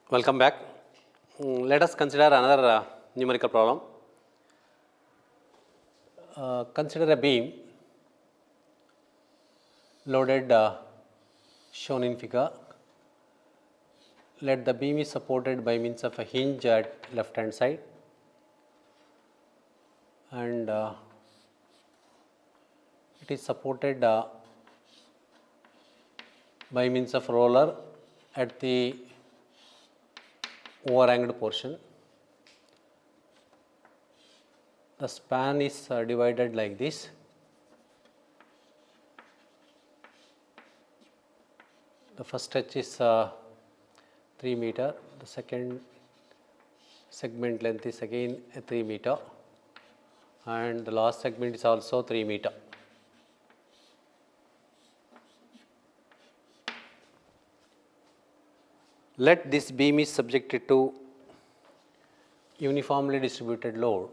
Welcome back. Let us consider another numerical problem. Consider a beam loaded shown in figure. Let the beam is supported by means of a hinge at left hand side and it is supported by means of roller at the overhanged portion. The span is divided like this. The first stretch is 3 meter, the second segment length is again 3 meter and the last segment is also 3 meter. Let this beam is subjected to uniformly distributed load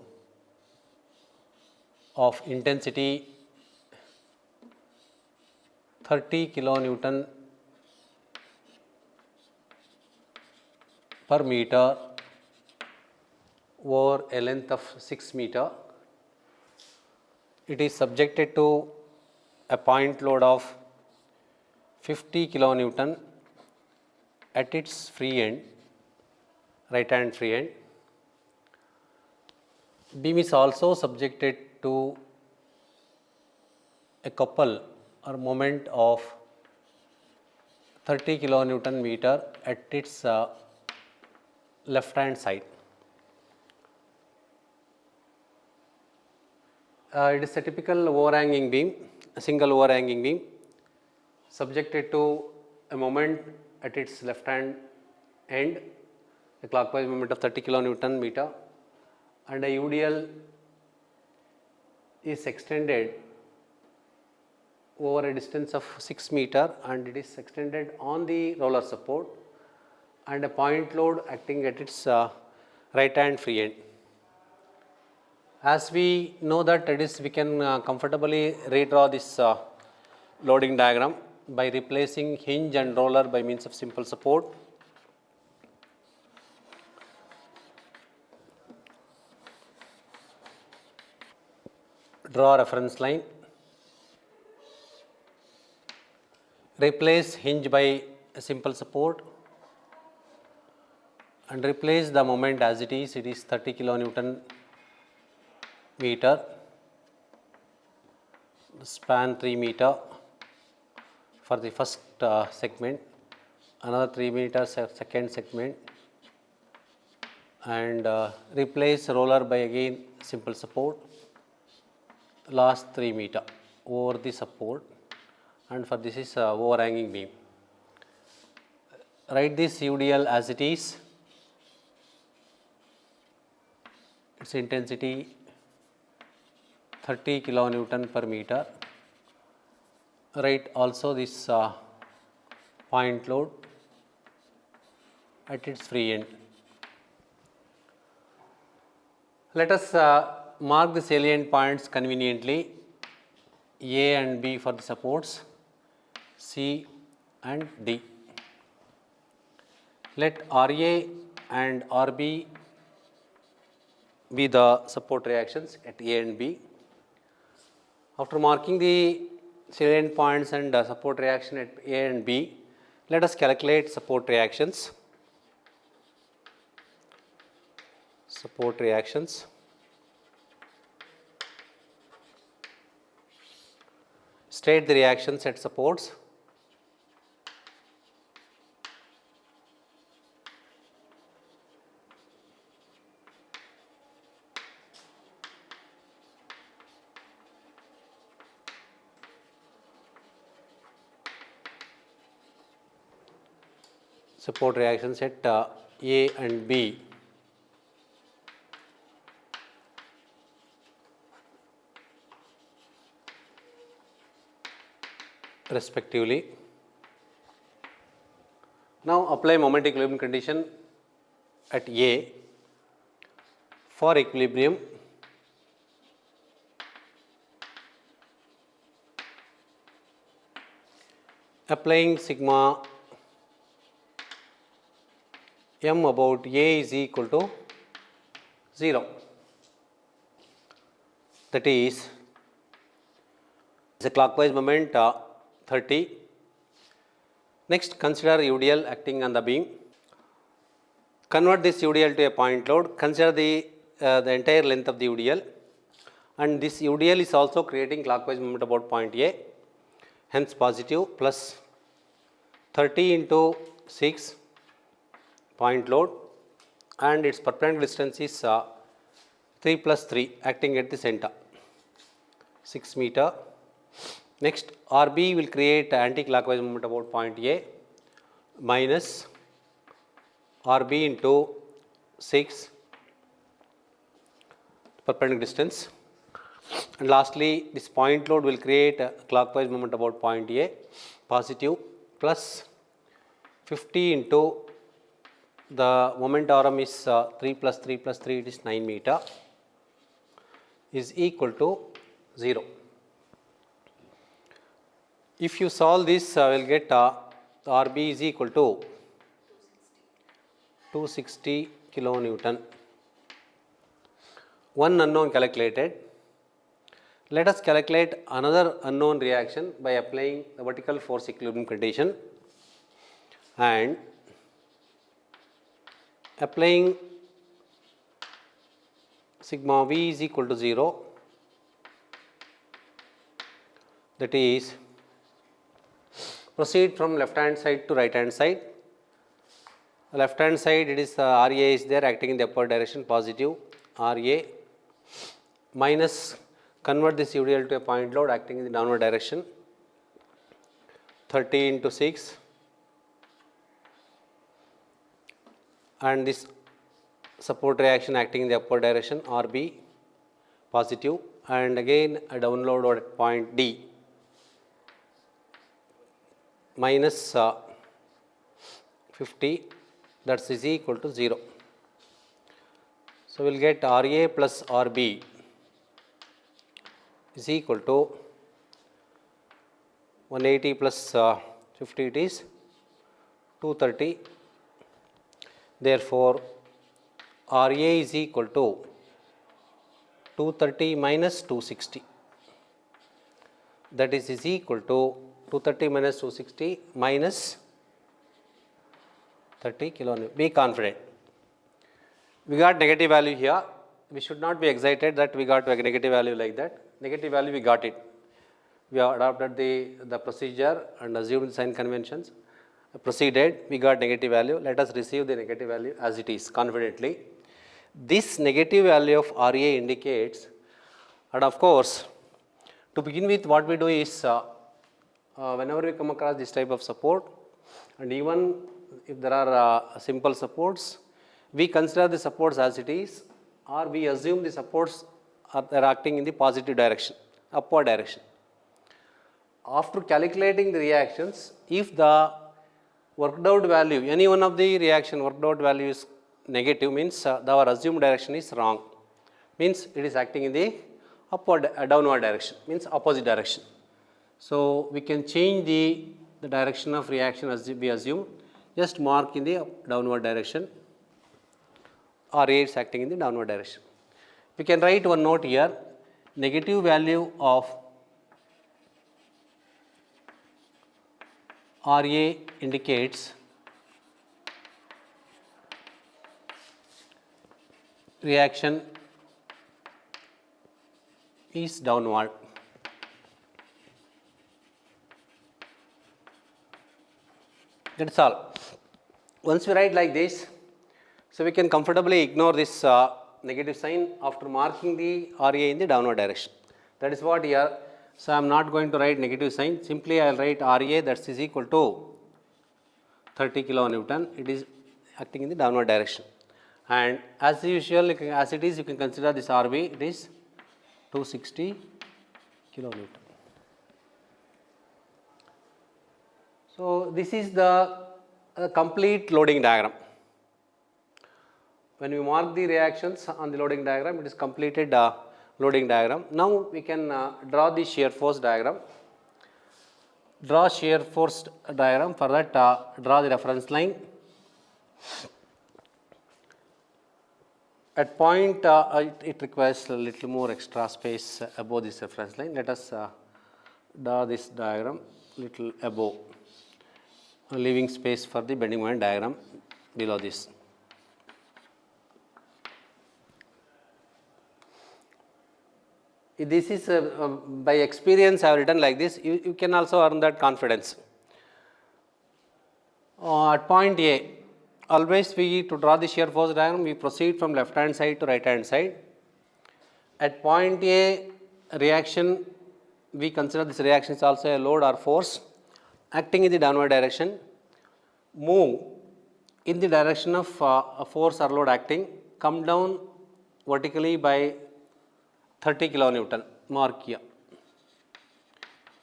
of intensity 30 kilonewton per meter over a length of 6 meter. It is subjected to a point load of 50 kilonewton at its free end, right hand free end. Beam is also subjected to a couple or moment of 30 kilonewton meter at its left hand side. It is a typical overhanging beam, a single overhanging beam subjected to a moment at its left hand end, a clockwise moment of 30 kilonewton meter, and a UDL is extended over a distance of 6 meter and it is extended on the roller support and a point load acting at its right hand free end. As we know that we can comfortably redraw this loading diagram by replacing hinge and roller by means of simple support. Draw reference line. Replace hinge by a simple support and replace the moment as it is 30 kilonewton meter, span 3 meter for the first segment, another 3 meters second segment, and replace roller by again simple support, last 3 meter over the support, and for this is overhanging beam. Write this UDL as it is, its intensity 30 kilonewton per meter. Write also this point load at its free end. Let us mark the salient points conveniently, A and B for the supports, C and D. Let RA and RB be the support reactions at A and B. After marking the salient points and support reaction at A and B, let us calculate support reactions. Support reactions. State the reactions at supports. Support reactions at A and B. Respectively. Now apply moment equilibrium condition at A. For equilibrium, applying sigma m about A is equal to 0. That is the clockwise moment 30. Next, consider UDL acting on the beam. Convert this UDL to a point load. Consider the entire length of the UDL, and this UDL is also creating clockwise moment about point A. Hence, positive plus 30 into 6 point load, and its perpendicular distance is 3 plus 3 acting at the center, 6 meter. Next, RB will create anti-clockwise moment about point A minus RB into 6 perpendicular distance, and lastly this point load will create a clockwise moment about point A positive plus 50 into the moment arm is 3 plus 3 plus 3, it is 9 meter, is equal to 0. If you solve this, we will get RB is equal to 260 kilonewton. One unknown calculated. Let us calculate another unknown reaction by applying the vertical force equilibrium condition and applying sigma V is equal to 0. That is, proceed from left hand side to right hand side. Left hand side, it is RA is there acting in the upward direction, positive RA, minus convert this UDL to a point load acting in the downward direction, 30 into 6, and this support reaction acting in the upward direction, RB positive, and again a download at point D minus 50, that is equal to 0. So, we will get RA plus RB is equal to 180 plus 50, it is 230. Therefore, RA is equal to 230 minus 260, that is equal to 230 minus 260 minus 30 kilonewton. Be confident. We got negative value here. We should not be excited that we got a negative value like that. Negative value, we got it. We have adopted the procedure and assumed sign conventions. Proceeded, we got negative value. Let us receive the negative value as it is confidently. This negative value of RA indicates, and of course, to begin with, what we do is whenever we come across this type of support, and even if there are simple supports, we consider the supports as it is, or we assume the supports are acting in the positive direction, upward direction. After calculating the reactions, if the worked out value, any one of the reaction worked out value is negative, means our assumed direction is wrong, means it is acting in the upward downward direction, means opposite direction. So, we can change the direction of reaction as we assume, just mark in the downward direction, or A is acting in the downward direction. We can write one note here, negative value of RA indicates reaction is downward. That is all. Once we write like this, so we can comfortably ignore this negative sign after marking the RA in the downward direction. That is what here. So, I am not going to write negative sign, simply I will write RA, that is equal to 30 kilonewton, it is acting in the downward direction. And as usual, as it is, you can consider this RB, it is 260 kilonewton. So, this is the complete loading diagram. When we mark the reactions on the loading diagram, it is completed loading diagram. Now, we can draw the shear force diagram. Draw shear force diagram. For that, draw the reference line. At point, it requires a little more extra space above this reference line. Let us draw this diagram little above, leaving space for the bending moment diagram below this. This is by experience I have written like this. You can also earn that confidence. At point A, always to draw the shear force diagram, we proceed from left hand side to right hand side. At point A, reaction, we consider this reaction is also a load or force acting in the downward direction. Move in the direction of a force or load acting, come down vertically by 30 kilonewton, mark here.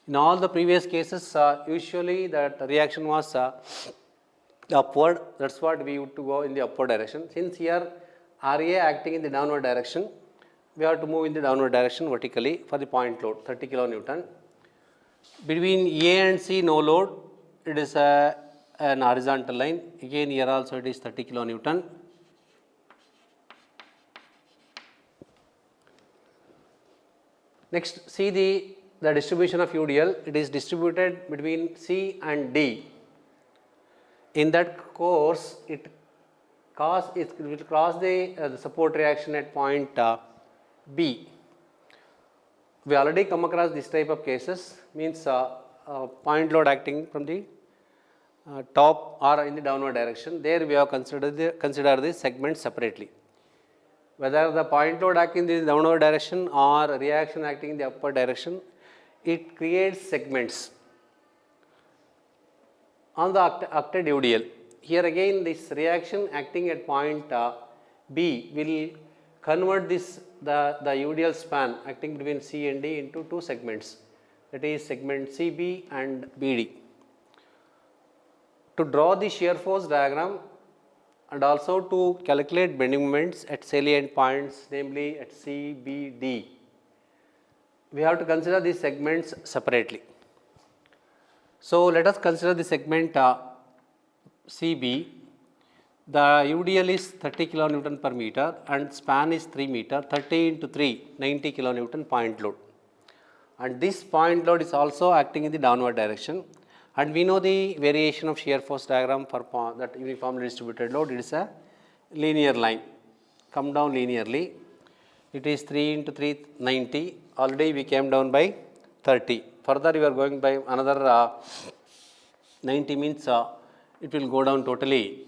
In all the previous cases, usually that reaction was upward, that is what we would to go in the upward direction. Since here RA acting in the downward direction, we have to move in the downward direction vertically for the point load 30 kilonewton. Between A and C no load, it is an horizontal line, again here also it is 30 kilonewton. Next, see the distribution of UDL, it is distributed between C and D. In that course, it will cross the support reaction at point B. We already come across this type of cases, means point load acting from the top or in the downward direction. There we have considered the segments separately. Whether the point load acting in the downward direction or reaction acting in the upward direction, it creates segments on the octet UDL. Here again this reaction acting at point B will convert the UDL span acting between C and D into two segments, that is segment CB and BD. To draw the shear force diagram and also to calculate bending moments at salient points, namely at C, B, D, we have to consider these segments separately. So, let us consider the segment CB. The UDL is 30 kilonewton per meter and span is 3 meter, 30 into 3, 90 kilonewton point load. And this point load is also acting in the downward direction. And we know the variation of shear force diagram for that uniformly distributed load, it is a linear line, come down linearly. It is 3 into 3, 90, already we came down by 30. Further we are going by another 90 means it will go down totally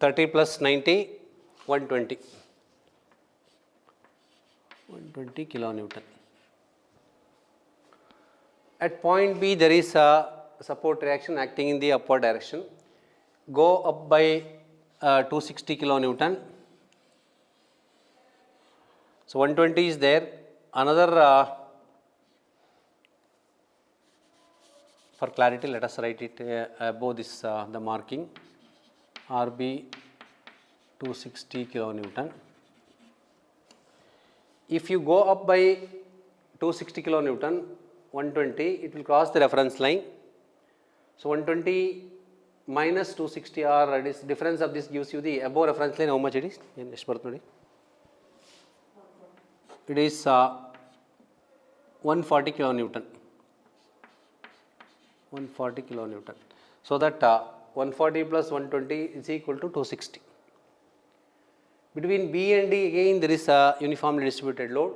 30 plus 90, 120 kilonewton. At point B there is a support reaction acting in the upward direction, go up by 260 kilonewton. So 120 is there. Another for clarity let us write it above this the marking RB 260 kilonewton. If you go up by 260 kilonewton, 120, it will cross the reference line. So 120 minus 260 or it is difference of this gives you the above reference line. How much it is? It is 140 kilonewton. 140 kilonewton. So that 140 plus 120 is equal to 260. Between B and D again there is a uniformly distributed load.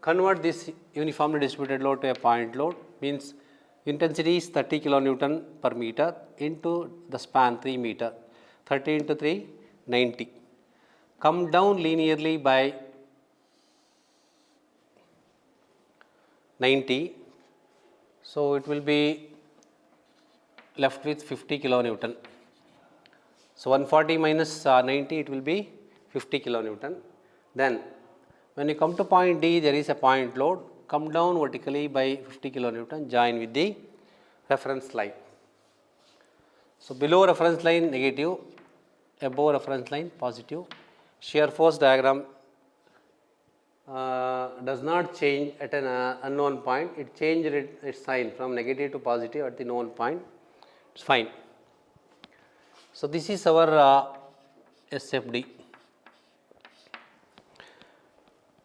Convert this uniformly distributed load to a point load, means intensity is 30 kilonewton per meter into the span 3 meter, 30 into 3, 90. Come down linearly by 90. So it will be left with 50 kilonewton. So 140 minus 90, it will be 50 kilonewton. Then when you come to point D, there is a point load, come down vertically by 50 kilonewton, join with the reference line. So below reference line negative, above reference line positive. Shear force diagram does not change at an unknown point, it changed its sign from negative to positive at the known point, it's fine. So, this is our SFD.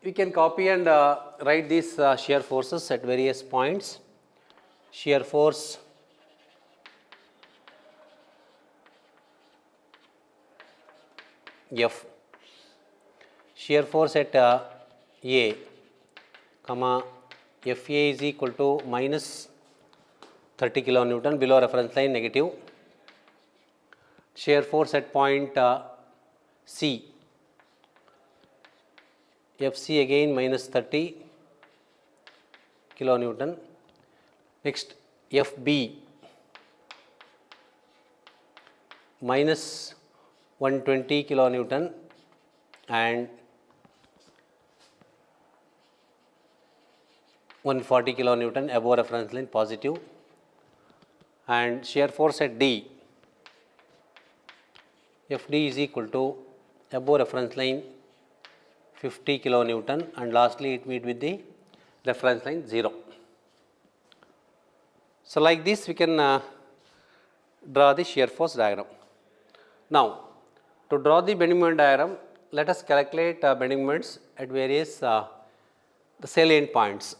We can copy and write these shear forces at various points. Shear force F, shear force at A, comma FA is equal to minus 30 kilonewton below reference line negative. Shear force at point C, FC again minus 30 kilonewton. Next FB minus 120 kilonewton and 140 kilonewton above reference line positive, and shear force at D, FD is equal to above reference line 50 kilonewton and lastly it meet with the reference line 0. So, like this we can draw the shear force diagram. Now, to draw the bending moment diagram, let us calculate bending moments at various the salient points.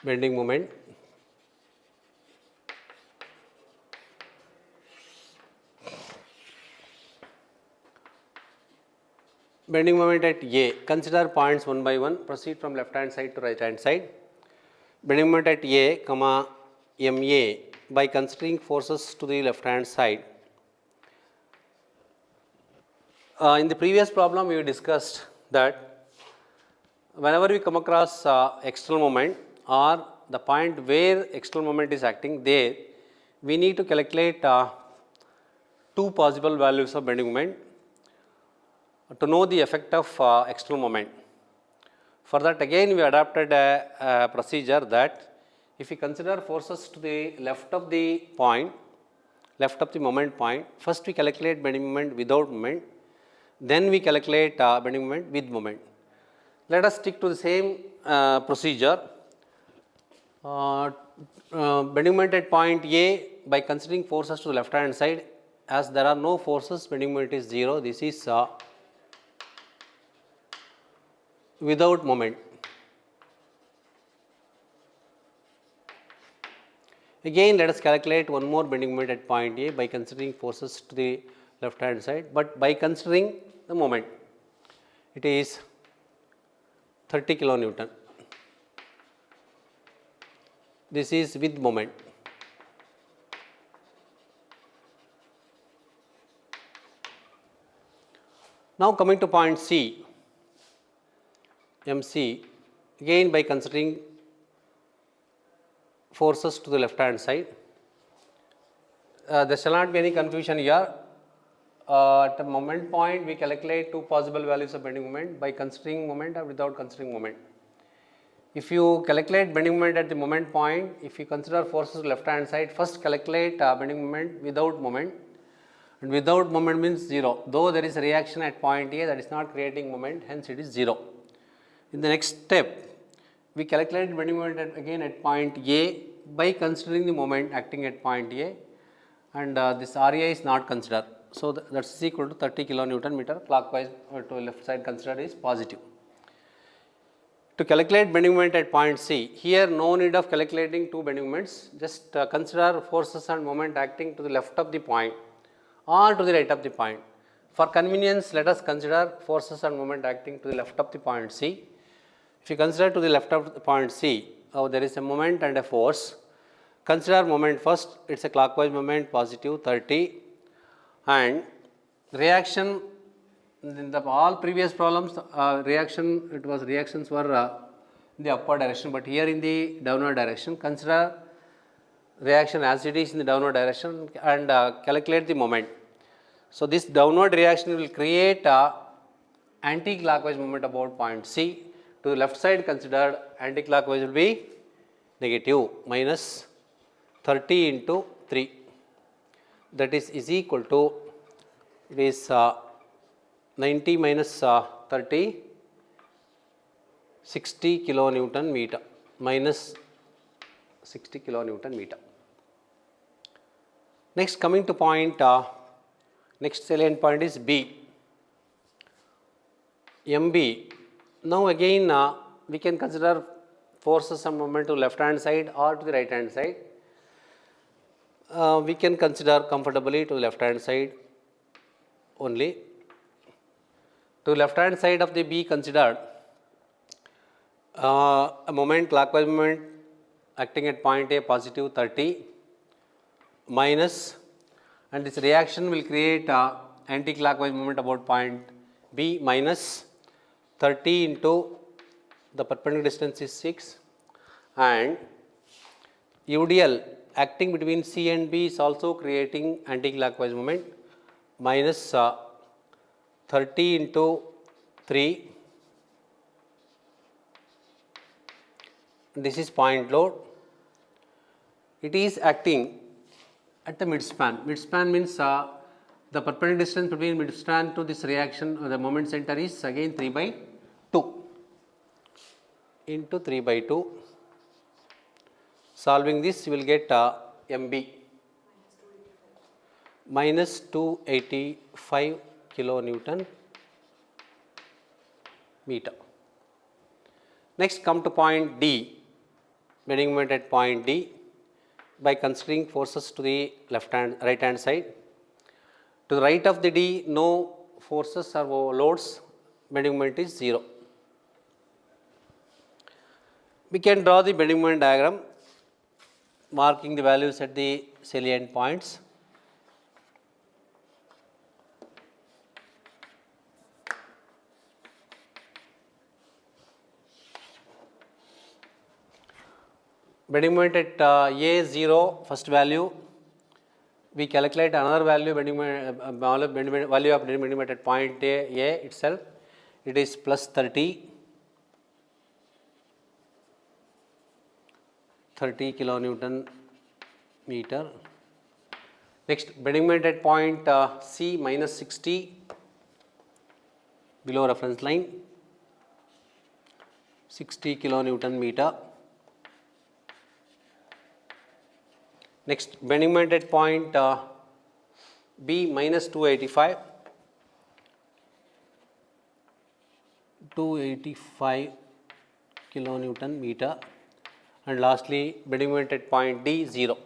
Bending moment at A, consider points one by one, proceed from left hand side to right hand side. Bending moment at A, comma MA, by considering forces to the left hand side. In the previous problem we discussed that whenever we come across external moment or the point where external moment is acting, there we need to calculate two possible values of bending moment to know the effect of external moment. For that again we adopted a procedure that if we consider forces to the left of the point, left of the moment point, first we calculate bending moment without moment, then we calculate bending moment with moment. Let us stick to the same procedure. Bending moment at point A, by considering forces to the left hand side, as there are no forces, bending moment is 0. This is without moment. Again let us calculate one more bending moment at point A by considering forces to the left hand side, but by considering the moment. It is 30 kilonewton. This is with moment. Now coming to point C, MC, again by considering forces to the left hand side. There shall not be any confusion here. At the moment point we calculate two possible values of bending moment by considering moment or without considering moment. If you calculate bending moment at the moment point, if you consider forces to the left hand side, first calculate bending moment without moment, and without moment means 0. Though there is a reaction at point A, that is not creating moment, hence it is 0. In the next step, we calculate bending moment again at point A by considering the moment acting at point A, and this RA is not considered. So, that is equal to 30 kilonewton meter, clockwise to left side considered is positive. To calculate bending moment at point C, here no need of calculating two bending moments, just consider forces and moment acting to the left of the point or to the right of the point. For convenience, let us consider forces and moment acting to the left of the point C. If you consider to the left of the point C, there is a moment and a force. Consider moment first, it is a clockwise moment, positive 30, and reaction in the all previous problems reactions were in the upward direction, but here in the downward direction. Consider reaction as it is in the downward direction and calculate the moment. So, this downward reaction will create anti-clockwise moment about point C. To the left side considered, anti-clockwise will be negative, minus 30 into 3, that is equal to, it is 90 minus 30, 60 kilonewton meter, minus 60 kilonewton meter. Next, coming to point, next salient point is B, MB. Now again we can consider forces and moment to left hand side or to the right hand side. We can consider comfortably to the left hand side only. To left hand side of the B considered a moment, clockwise moment acting at point A positive 30 minus, and this reaction will create anti-clockwise moment about point B minus 30 into the perpendicular distance is 6, and UDL acting between C and B is also creating anti-clockwise moment minus 30 into 3. This is point load. It is acting at the midspan. Midspan means the perpendicular distance between midspan to this reaction, the moment center is again 3 by 2 into 3 by 2. Solving this, you will get MB minus 285 kilonewton meter. Next, come to point D, bending moment at point D by considering forces to the right hand side. To the right of the D, no forces or loads, bending moment is 0. We can draw the bending moment diagram marking the values at the salient points. Bending moment at A0, first value, we calculate another value value of bending moment at point A itself. It is plus 30 kilonewton meter. Next, bending moment at point C minus 60 below reference line, 60 kilonewton meter. Next, bending moment at point B minus 285 kilonewton meter, and lastly bending moment at point D 0.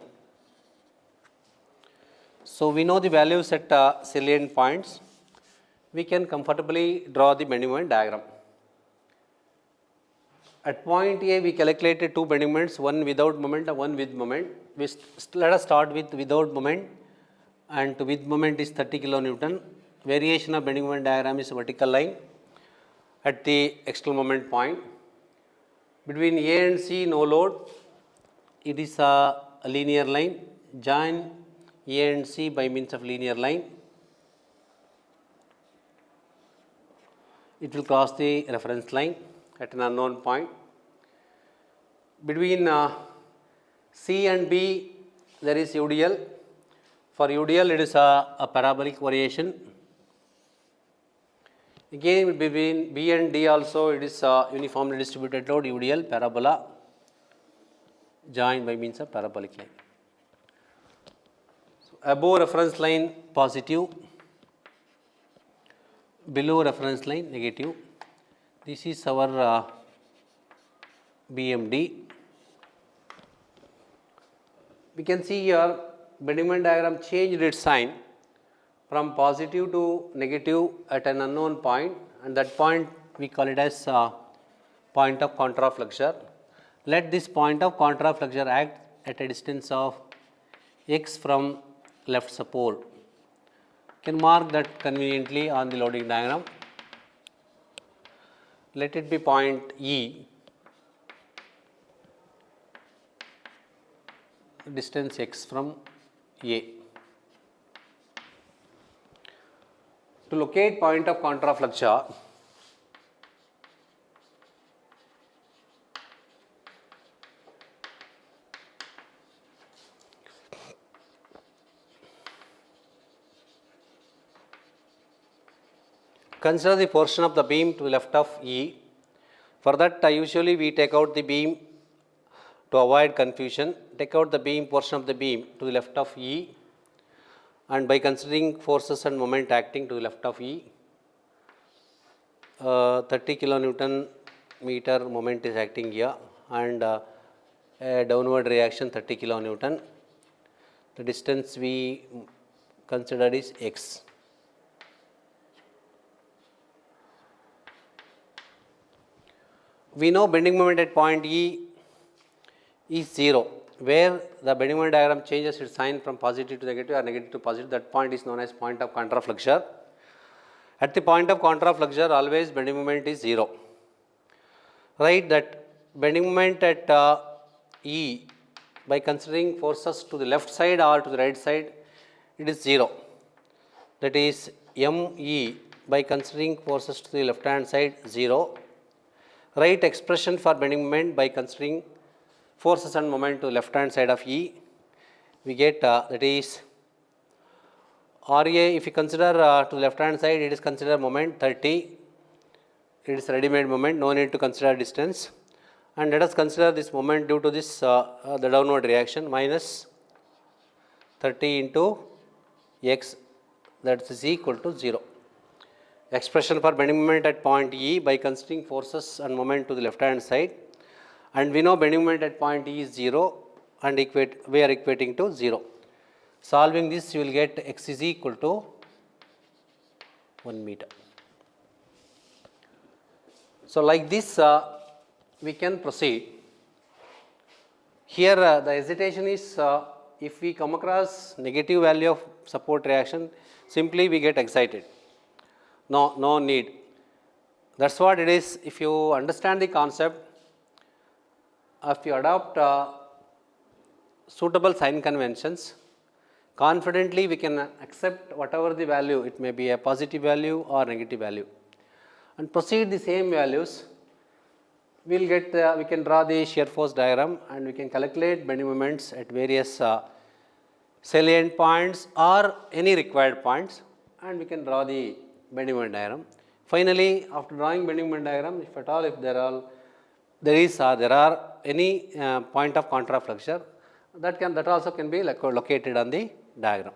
So we know the values at salient points. We can comfortably draw the bending moment diagram. At point A, we calculated two bending moments, one without moment and one with moment. Let us start with without moment, and with moment is 30 kilonewton. Variation of bending moment diagram is a vertical line at the external moment point. Between A and C, no load. It is a linear line. Join A and C by means of linear line. It will cross the reference line at an unknown point. Between C and B, there is UDL. For UDL, it is a parabolic variation. Again, between B and D also, it is a uniformly distributed load, UDL, parabola, joined by means of parabolic line. So above reference line, positive. Below reference line, negative. This is our BMD. We can see here bending moment diagram changed its sign from positive to negative at an unknown point, and that point we call it as point of contraflexure. Let this point of contraflexure act at a distance of x from left support. You can mark that conveniently on the loading diagram. Let it be point E, distance x from A. To locate point of contraflexure, consider the portion of the beam to the left of E. For that, usually we take out the beam to avoid confusion. Take out the beam portion of the beam to the left of E. and by considering forces and moment acting to the left of E, 30 kilonewton meter moment is acting here, and a downward reaction 30 kilonewton. The distance we considered is x. We know bending moment at point E is 0, where the bending moment diagram changes its sign from positive to negative or negative to positive. That point is known as point of contraflexure. At the point of contraflexure, always bending moment is 0. Write that bending moment at E, by considering forces to the left side or to the right side, it is 0. That is ME by considering forces to the left hand side 0. Write expression for bending moment by considering forces and moment to the left hand side of E. We get that is RA, if you consider to the left hand side, it is considered moment 30. It is ready made moment, no need to consider distance. And let us consider this moment due to this the downward reaction, minus 30 into x, that is equal to 0. Expression for bending moment at point E by considering forces and moment to the left hand side, and we know bending moment at point E is 0, and we are equating to 0. Solving this, you will get x is equal to 1 meter. So like this we can proceed. Here the hesitation is if we come across negative value of support reaction, simply we get excited. No need. That's what it is. If you understand the concept, if you adopt suitable sign conventions, confidently we can accept whatever the value, it may be a positive value or negative value, and proceed the same values. We will get we can draw the shear force diagram, and we can calculate bending moments at various salient points or any required points, and we can draw the bending moment diagram. Finally, after drawing bending moment diagram, if at all if there are any point of contraflexure, that also can be located on the diagram.